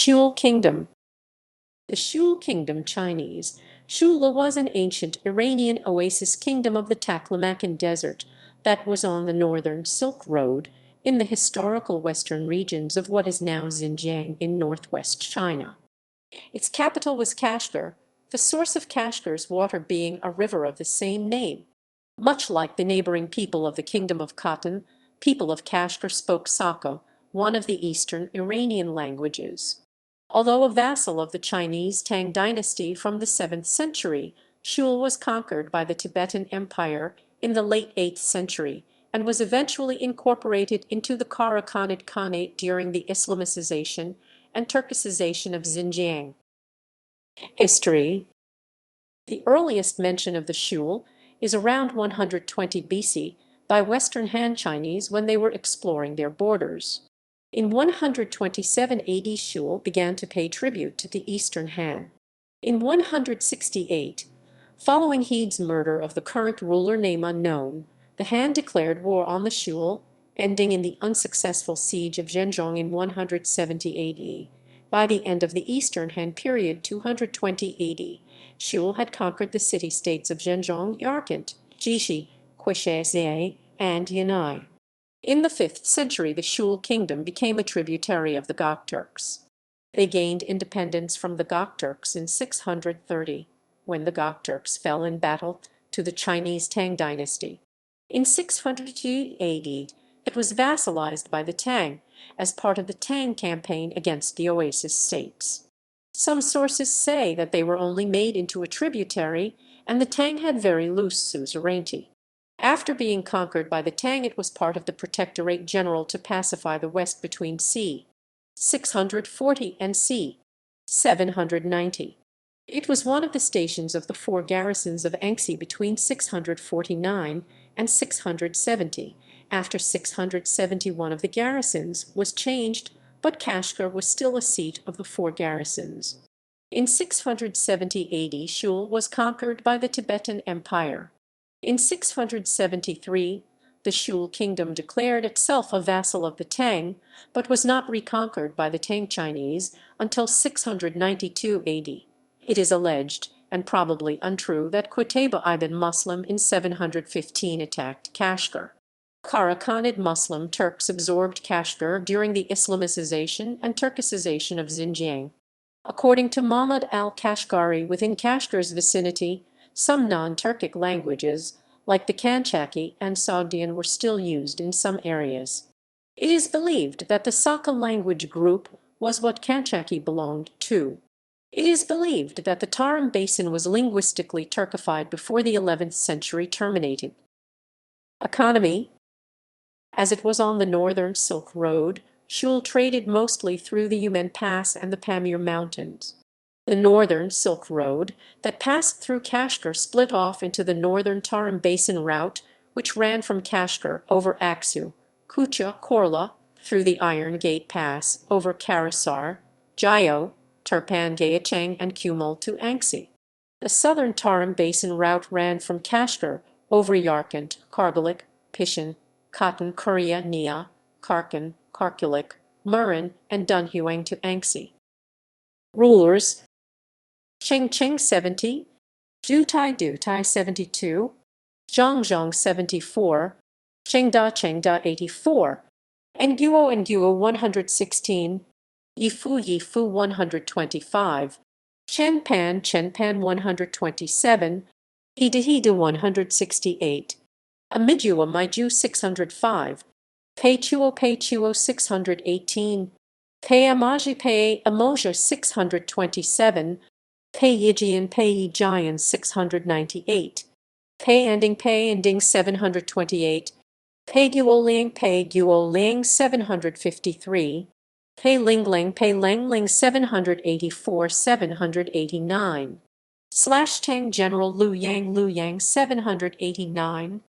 Shule Kingdom. The Shule Kingdom Chinese. Shule was an ancient Iranian oasis kingdom of the Taklamakan Desert that was on the northern Silk Road in the historical western regions of what is now Xinjiang in northwest China. Its capital was Kashgar, the source of Kashgar's water being a river of the same name. Much like the neighboring people of the Kingdom of Khotan, people of Kashgar spoke Saka, one of the Eastern Iranian languages. Although a vassal of the Chinese Tang Dynasty from the 7th century, Shule was conquered by the Tibetan Empire in the late 8th century and was eventually incorporated into the Kara-Khanid Khanate during the Islamicization and Turkicization of Xinjiang. History. The earliest mention of the Shule is around 120 BC by Western Han Chinese when they were exploring their borders. In 127 AD, Shule began to pay tribute to the Eastern Han. In 168, following He's murder of the current ruler name unknown, the Han declared war on the Shule, ending in the unsuccessful siege of Xinjiang in 170 AD. By the end of the Eastern Han period 220 AD, Shule had conquered the city-states of Xinjiang, Yarkand, Jishi, Quishazay, and Yanai. In the 5th century, the Shule Kingdom became a tributary of the Gokturks. They gained independence from the Gokturks in 630, when the Gokturks fell in battle to the Chinese Tang Dynasty. In 602 AD, it was vassalized by the Tang as part of the Tang campaign against the oasis states. Some sources say that they were only made into a tributary, and the Tang had very loose suzerainty. After being conquered by the Tang, it was part of the Protectorate General to pacify the West between c. 640 and c. 790. It was one of the stations of the 4 garrisons of Anxi between 649 and 670. After 670, one of the garrisons was changed, but Kashgar was still a seat of the 4 garrisons. In 670 AD, Shule was conquered by the Tibetan Empire. In 673, the Shule Kingdom declared itself a vassal of the Tang, but was not reconquered by the Tang Chinese until 692 AD. It is alleged, and probably untrue, that Qutayba ibn Muslim in 715 attacked Kashgar. Kara-Khanid Muslim Turks absorbed Kashgar during the Islamicization and Turkicization of Xinjiang. According to Mahmud al-Kashgari, within Kashgar's vicinity, some non-Turkic languages, like the Kanchaki and Sogdian, were still used in some areas. It is believed that the Saka language group was what Kanchaki belonged to. It is believed that the Tarim Basin was linguistically Turkified before the 11th century terminated. Economy. As it was on the northern Silk Road, Shule traded mostly through the Yumen Pass and the Pamir Mountains. The northern Silk Road that passed through Kashgar split off into the northern Tarim Basin route, which ran from Kashgar over Aksu, Kucha, Korla, through the Iron Gate Pass, over Karasar, Jayo, Turpan Gayachang, and Kumul to Anxi. The southern Tarim Basin route ran from Kashgar over Yarkand, Kargalik, Pishin, Khotan, Korea, Nia, Karkan, Karkulik, Murin, and Dunhuang to Anxi. Rulers. Cheng 70, Dutai 72, Zhang 74, Chengda 84, Nguo 116, Yifu 125, Chenpan 127, Hida 168, Maiju 605, Peichuo 618, Amoja 627, Yijian 698, Ending 728, Guoliang 753, Langling 784 789, /Tang General Lu Yang 789,